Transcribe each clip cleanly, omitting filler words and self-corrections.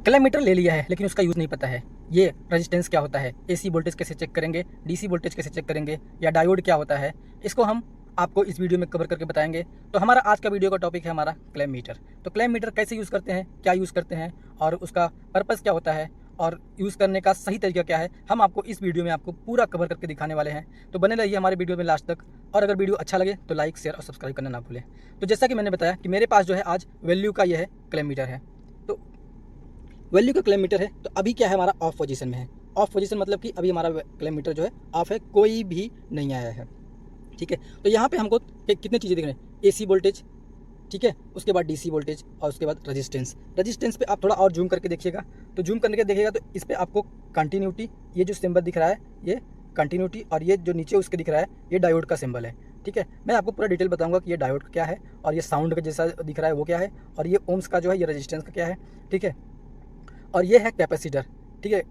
Clam metre ले लिया है लेकिन उसका यूज़ नहीं पता है, ये रेजिस्टेंस क्या होता है, एसी वोल्टेज कैसे चेक करेंगे, डीसी वोल्टेज कैसे चेक करेंगे, या डायोड क्या होता है, इसको हम आपको इस वीडियो में कवर करके बताएंगे। तो हमारा आज का वीडियो का टॉपिक है हमारा क्लैम मीटर। तो क्लैम मीटर कैसे यूज़ करते हैं, क्या यूज़ करते हैं और उसका पर्पज़ क्या होता है और यूज़ करने का सही तरीका क्या है, हम आपको इस वीडियो में आपको पूरा कवर करके दिखाने वाले हैं। तो बने रहिए हमारे वीडियो में लास्ट तक, और अगर वीडियो अच्छा लगे तो लाइक, शेयर और सब्सक्राइब करना ना भूलें। तो जैसा कि मैंने बताया कि मेरे पास जो है आज वैल्यू का ये है क्लैम मीटर है। तो वैल्यू का क्लैम मीटर है, तो अभी क्या है हमारा ऑफ पोजीशन में है। ऑफ पोजीशन मतलब कि अभी हमारा क्लैम मीटर जो है ऑफ है, कोई भी नहीं आया है। ठीक है, तो यहाँ पे हमको कितनी चीज़ें दिख रही हैं, एसी वोल्टेज, ठीक है, उसके बाद डीसी वोल्टेज और उसके बाद रेजिस्टेंस। रेजिस्टेंस पे आप थोड़ा और जूम करके देखिएगा, तो जूम करके देखिएगा तो इस पर आपको कंटिन्यूटी, ये जो सिंबल दिख रहा है ये कंटिन्यूटी, और ये जो नीचे उसके दिख रहा है ये डायोड का सिंबल है। ठीक है, मैं आपको पूरा डिटेल बताऊंगा कि ये डायोड क्या है और ये साउंड का जैसा दिख रहा है वो क्या है, और ये ओम्स का जो है ये रेजिस्टेंस का क्या है। ठीक है, और ये है कैपेसिटर। ठीक है,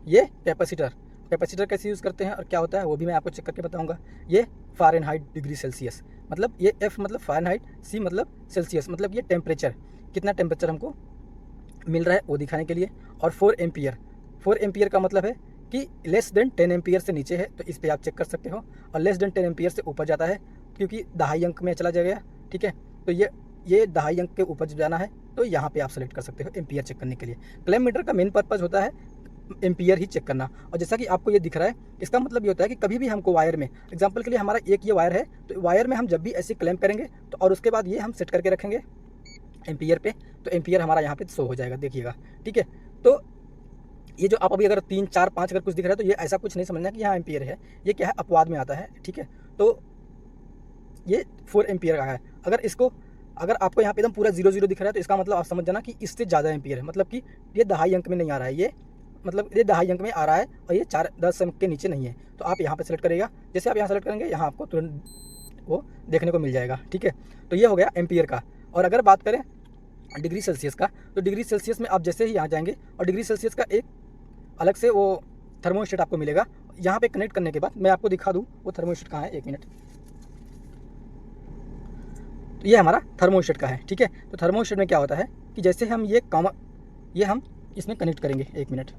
ये कैपेसिटर कैसे यूज़ करते हैं और क्या होता है वो भी मैं आपको चेक करके बताऊंगा। ये फ़ारेनहाइट डिग्री सेल्सियस, मतलब ये F मतलब फ़ारेनहाइट, C मतलब सेल्सियस, मतलब ये टेम्परेचर, कितना टेम्परेचर हमको मिल रहा है वो दिखाने के लिए। और 4 एम्पियर का मतलब है कि लेस देन 10 एम्पियर से नीचे है तो इस पर आप चेक कर सकते हो, और लेस देन 10 एम्पियर से ऊपर जाता है क्योंकि दहाई अंक में चला जाएगा। ठीक है, तो ये दहाई अंक के ऊपर जाना है तो यहाँ पे आप सेलेक्ट कर सकते हो एम्पियर चेक करने के लिए। क्लैम मीटर का मेन पर्पज़ होता है एम्पियर ही चेक करना। और जैसा कि आपको ये दिख रहा है, इसका मतलब ये होता है कि कभी भी हमको वायर में, एग्जांपल के लिए हमारा एक ये वायर है, तो वायर में हम जब भी ऐसे क्लैम्प करेंगे तो और उसके बाद ये हम सेट करके रखेंगे एम्पियर पे, तो एम्पियर हमारा यहाँ पे शो हो जाएगा, देखिएगा। ठीक है, तो ये जो आप अभी अगर 3, 4, 5 अगर कुछ दिख रहा है तो ये ऐसा कुछ नहीं समझना कि यहाँ एम्पियर है, ये क्या है अपवाद में आता है। ठीक है, तो ये 4 एम्पियर का है। अगर आपको यहाँ पे एकदम पूरा 0 दिख रहा है तो इसका मतलब आप समझ जाना कि इससे ज़्यादा एम्पियर है, मतलब कि ये दहाई अंक में नहीं आ रहा है, ये मतलब ये दहाई अंक में आ रहा है और ये 4-10 अंक के नीचे नहीं है। तो आप यहाँ पे सेलेक्ट करिएगा, जैसे आप यहाँ सेलेक्ट करेंगे यहाँ आपको तुरंत वो देखने को मिल जाएगा। ठीक है, तो ये हो गया एम्पियर का। और अगर बात करें डिग्री सेल्सियस का, तो डिग्री सेल्सियस में आप जैसे ही यहाँ जाएंगे और डिग्री सेल्सियस का एक अलग से वो थर्मोस्टेट आपको मिलेगा। यहाँ पे कनेक्ट करने के बाद मैं आपको दिखा दूँ वो थर्मोस्टेट कहाँ है, 1 मिनट। तो ये हमारा थर्मोस्टेट का है। ठीक है, तो थर्मोस्टेट में क्या होता है कि जैसे हम ये हम इसमें कनेक्ट करेंगे, 1 मिनट।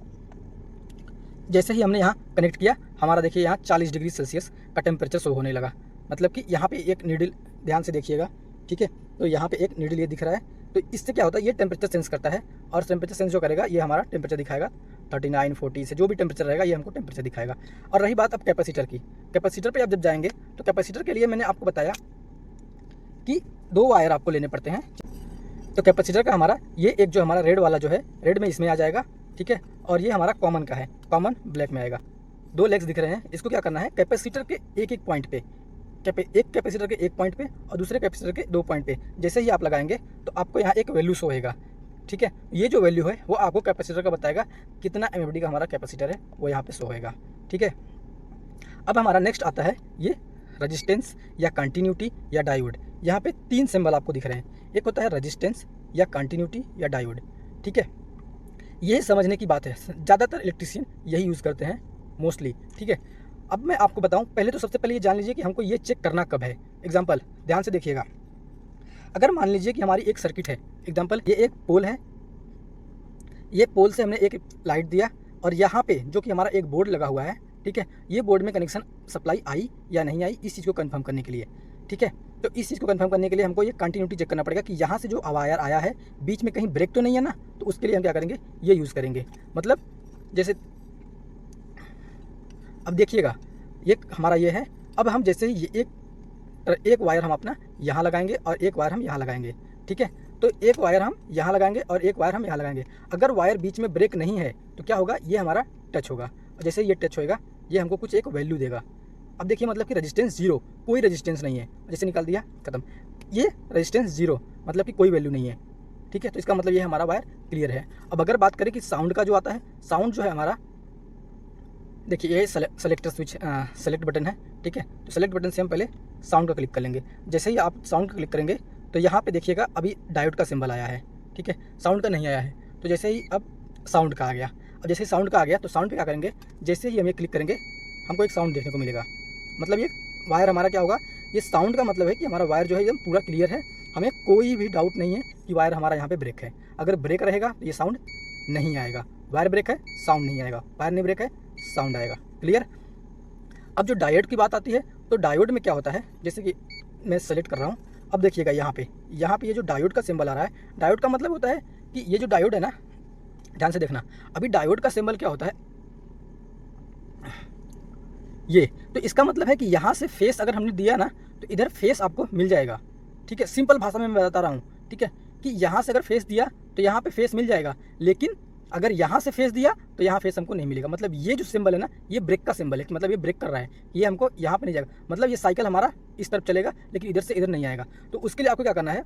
जैसे ही हमने यहाँ कनेक्ट किया, हमारा देखिए यहाँ 40 डिग्री सेल्सियस का टेम्परेचर शो होने लगा, मतलब कि यहाँ पे एक नीडल, ध्यान से देखिएगा। ठीक है, तो यहाँ पे एक नीडल ये दिख रहा है, तो इससे क्या होता है ये टेम्परेचर सेंस करता है, और टेम्परेचर सेंस जो करेगा ये हमारा टेम्परेचर दिखाएगा 39, 40 से जो भी टेम्परेचर रहेगा ये हमको टेम्परेचर दिखाएगा। और रही बात अब कैपेसिटर की, कैपेसिटर पर आप जब जाएंगे तो कैपेसिटर के लिए मैंने आपको बताया कि 2 वायर आपको लेने पड़ते हैं। तो कैपेसिटर का हमारा ये एक जो हमारा रेड वाला जो है, रेड में इसमें आ जाएगा। ठीक है, और ये हमारा कॉमन का है, कॉमन ब्लैक में आएगा। 2 लेग्स दिख रहे हैं, इसको क्या करना है कैपेसिटर के एक पॉइंट पे, एक कैपेसिटर के एक पॉइंट पे और दूसरे कैपेसिटर के 2 पॉइंट पे जैसे ही आप लगाएंगे तो आपको यहाँ एक वैल्यू शो होगा। ठीक है, ये जो वैल्यू है वो आपको कैपेसिटर का बताएगा कितना एमएफडी का हमारा कैपेसिटर है, वो यहाँ पे शो होगा। ठीक है, अब हमारा नेक्स्ट आता है ये रेजिस्टेंस या कंटिन्यूटी या डायोड। यहाँ पे 3 सिंबल आपको दिख रहे हैं, एक होता है रेजिस्टेंस या कंटिन्यूटी या डायोड। ठीक है, ये समझने की बात है, ज़्यादातर इलेक्ट्रीशियन यही यूज़ करते हैं मोस्टली। ठीक है, अब मैं आपको बताऊं, पहले तो सबसे पहले ये जान लीजिए कि हमको ये चेक करना कब है। एग्जांपल ध्यान से देखिएगा, अगर मान लीजिए कि हमारी एक सर्किट है, एग्जांपल ये एक पोल है, ये पोल से हमने एक लाइट दिया और यहाँ पे जो कि हमारा एक बोर्ड लगा हुआ है। ठीक है, ये बोर्ड में कनेक्शन सप्लाई आई या नहीं आई, इस चीज़ को कंफर्म करने के लिए। ठीक है, तो इस चीज़ को कंफर्म करने के लिए हमको ये कंटिन्यूटी चेक करना पड़ेगा कि यहाँ से जो वायर आया है बीच में कहीं ब्रेक तो नहीं है ना, तो उसके लिए हम क्या करेंगे ये यूज़ करेंगे। मतलब जैसे अब देखिएगा ये हमारा ये है, अब हम जैसे ही ये एक वायर हम अपना यहाँ लगाएंगे और एक वायर हम यहाँ लगाएंगे। ठीक है, तो एक वायर हम यहाँ लगाएंगे और एक वायर हम यहाँ लगाएंगे। अगर वायर बीच में ब्रेक नहीं है तो क्या होगा, ये हमारा टच होगा, और जैसे ये टच होएगा ये हमको कुछ एक वैल्यू देगा। अब देखिए मतलब कि रेजिस्टेंस 0, कोई रेजिस्टेंस नहीं है, जैसे निकाल दिया खत्म, ये रेजिस्टेंस 0 मतलब कि कोई वैल्यू नहीं है। ठीक है, तो इसका मतलब ये हमारा वायर क्लियर है। अब अगर बात करें कि साउंड का जो आता है, साउंड जो है हमारा, देखिए ये सेलेक्टर स्विच सेलेक्ट बटन है। ठीक है, तो सेलेक्ट बटन से हम पहले साउंड का क्लिक कर लेंगे। जैसे ही आप साउंड का क्लिक करेंगे तो यहाँ पे देखिएगा अभी डायोड का सिंबल आया है। ठीक है, साउंड का नहीं आया है, तो जैसे ही अब साउंड का आ गया, और जैसे ही साउंड का आ गया तो साउंड पे क्या करेंगे, जैसे ही हम ये क्लिक करेंगे हमको एक साउंड देखने को मिलेगा। मतलब ये वायर हमारा क्या होगा, ये साउंड का मतलब है कि हमारा वायर जो है एकदम पूरा क्लियर है, हमें कोई भी डाउट नहीं है कि वायर हमारा यहाँ पे ब्रेक है। अगर ब्रेक रहेगा तो ये साउंड नहीं आएगा। वायर ब्रेक है, साउंड नहीं आएगा। वायर नहीं ब्रेक है, साउंड आएगा। क्लियर। अब जो डायोड की बात आती है, तो डायोड में क्या होता है, जैसे कि मैं सेलेक्ट कर रहा हूँ, अब देखिएगा यहाँ पे ये जो डायोड का सिंबल आ रहा है, डायोड का मतलब होता है कि ये जो डायोड है ना, ध्यान से देखना, अभी डायोड का सिंबल क्या होता है, ये, तो इसका मतलब है कि यहाँ से फेस अगर हमने दिया ना, तो इधर फेस आपको मिल जाएगा। ठीक है, सिंपल भाषा में मैं बता रहा हूँ। ठीक है, कि यहाँ से अगर फेस दिया तो यहाँ पे फेस मिल जाएगा, लेकिन अगर यहाँ से फेस दिया तो यहाँ फेस हमको नहीं मिलेगा। मतलब ये जो सिंबल है ना, ये ब्रेक का सिंबल है, कि मतलब ये ब्रेक कर रहा है, ये हमको यहाँ पे नहीं जाएगा। मतलब ये साइकिल हमारा इस तरफ चलेगा, लेकिन इधर से इधर नहीं आएगा। तो उसके लिए आपको क्या करना है,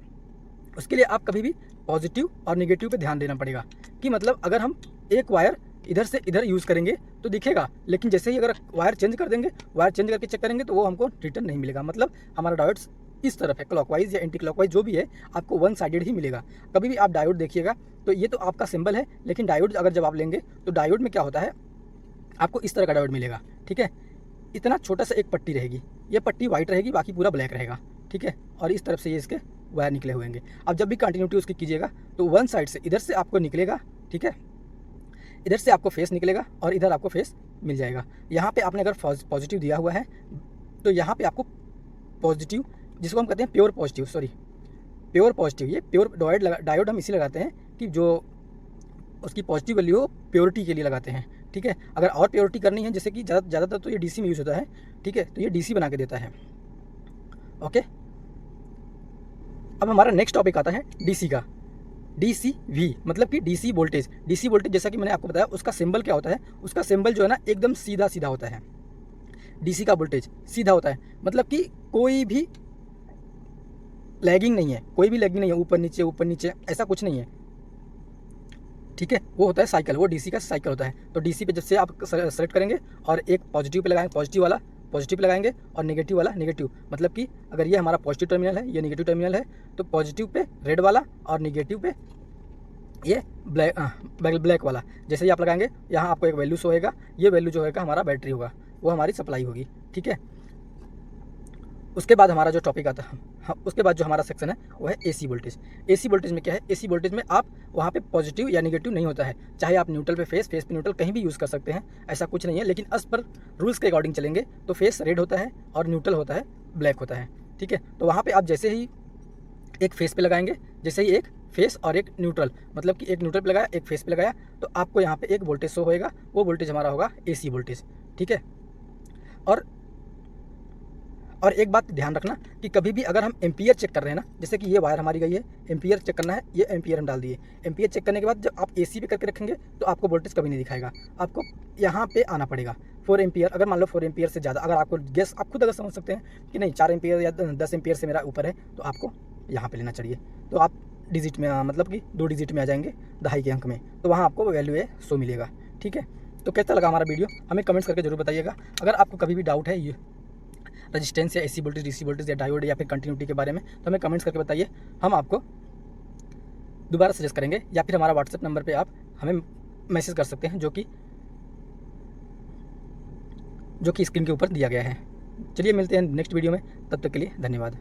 उसके लिए आप कभी भी पॉजिटिव और निगेटिव पे ध्यान देना पड़ेगा। कि मतलब अगर हम एक वायर इधर से इधर यूज़ करेंगे तो दिखेगा, लेकिन जैसे ही अगर वायर चेंज कर देंगे, वायर चेंज करके चेक करेंगे, तो वो हमको रिटर्न नहीं मिलेगा। मतलब हमारा डायोड्स इस तरफ है, क्लॉकवाइज या एंटी क्लॉकवाइज जो भी है, आपको वन साइडेड ही मिलेगा। कभी भी आप डायोड देखिएगा तो ये तो आपका सिंबल है, लेकिन डायोड अगर जब आप लेंगे तो डायोड में क्या होता है, आपको इस तरह का डायोड मिलेगा। ठीक है, इतना छोटा सा एक पट्टी रहेगी, ये पट्टी वाइट रहेगी, बाकी पूरा ब्लैक रहेगा। ठीक है, और इस तरफ से ये इसके वायर निकले हुए होंगे। अब जब भी कंटिन्यूटी उसकी कीजिएगा तो वन साइड से इधर से आपको निकलेगा। ठीक है, इधर से आपको फेस निकलेगा और इधर आपको फेस मिल जाएगा। यहाँ पे आपने अगर पॉजिटिव दिया हुआ है तो यहाँ पे आपको पॉजिटिव, जिसको हम कहते हैं pure positive, sorry pure positive, ये प्योर डायोड हम इसी लगाते हैं कि जो उसकी पॉजिटिव वैल्यू हो, प्योरिटी के लिए लगाते हैं। ठीक है, अगर और प्योरिटी करनी है, जैसे कि ज़्यादातर तो ये डीसी में यूज़ होता है। ठीक है, तो ये डीसी बना के देता है। ओके, अब हमारा नेक्स्ट टॉपिक आता है डीसी का। DCV मतलब कि डीसी वोल्टेज। डीसी वोल्टेज जैसा कि मैंने आपको बताया, उसका सिंबल क्या होता है, उसका सिंबल जो है ना, एकदम सीधा सीधा होता है। डीसी का वोल्टेज सीधा होता है, मतलब कि कोई भी लैगिंग नहीं है, कोई भी लैगिंग नहीं है, ऊपर नीचे ऐसा कुछ नहीं है। ठीक है, वो होता है साइकिल, वो डीसी का साइकिल होता है। तो डीसी पे जब से आप सेलेक्ट करेंगे और एक पॉजिटिव पे लगाएंगे, पॉजिटिव वाला पॉजिटिव पे लगाएंगे और नेगेटिव वाला नेगेटिव, मतलब कि अगर ये हमारा पॉजिटिव टर्मिनल है, ये नेगेटिव टर्मिनल है, तो पॉजिटिव पे रेड वाला और नेगेटिव पे ये ब्लैक वाला। जैसे ही आप लगाएंगे, यहाँ आपको एक वैल्यू शो होगा, ये वैल्यू जो होगा हमारा बैटरी होगा, वो हमारी सप्लाई होगी। ठीक है, उसके बाद हमारा जो टॉपिक आता है, उसके बाद जो हमारा सेक्शन है वो है एसी वोल्टेज। एसी वोल्टेज में क्या है, एसी वोल्टेज में आप वहाँ पे पॉजिटिव या नेगेटिव नहीं होता है, चाहे आप न्यूट्रल पे फेस पे न्यूट्रल कहीं भी यूज़ कर सकते हैं, ऐसा कुछ नहीं है। लेकिन अस पर रूल्स के अकॉर्डिंग चलेंगे तो फेस रेड होता है और न्यूट्रल होता है ब्लैक होता है। ठीक है, तो वहाँ पर आप जैसे ही एक फेस पे लगाएंगे, जैसे ही एक फेस और एक न्यूट्रल, मतलब कि एक न्यूट्रल पे लगाया, एक फेस पे लगाया, तो आपको यहाँ पे एक वोल्टेज शो होएगा, वो वोल्टेज हमारा होगा एसी वोल्टेज। ठीक है, और एक बात ध्यान रखना कि कभी भी अगर हम एम्पियर चेक कर रहे हैं ना, जैसे कि ये वायर हमारी गई है, एम्पियर चेक करना है, ये एम्पियर हम डाल दिए। एम्पियर चेक करने के बाद जब आप एसी पे करके रखेंगे तो आपको वोल्टेज कभी नहीं दिखाएगा, आपको यहाँ पे आना पड़ेगा। 4 एम्पियर, अगर मान लो 4 एम्पियर से ज़्यादा, अगर आपको गैस आप खुद अगर समझ सकते हैं कि नहीं 4 एम्पियर या 10 एम्पियर से मेरा ऊपर है, तो आपको यहाँ पर लेना चाहिए। तो आप डिजिट में, मतलब कि 2 डिजिट में आ जाएंगे, दहाई के अंक में, तो वहाँ आपको वैल्यू 100 मिलेगा। ठीक है, तो कैसा लगा हमारा वीडियो, हमें कमेंट्स करके जरूर बताइएगा। अगर आपको कभी भी डाउट है ये रजिस्टेंस या एसी वोल्टेज, डीसी वोल्टेज या डायोड या फिर कंटिन्यूटी के बारे में, तो हमें कमेंट्स करके बताइए, हम आपको दोबारा सजेस्ट करेंगे, या फिर हमारा व्हाट्सएप नंबर पे आप हमें मैसेज कर सकते हैं, जो कि स्क्रीन के ऊपर दिया गया है। चलिए मिलते हैं नेक्स्ट वीडियो में, तब तक के लिए धन्यवाद।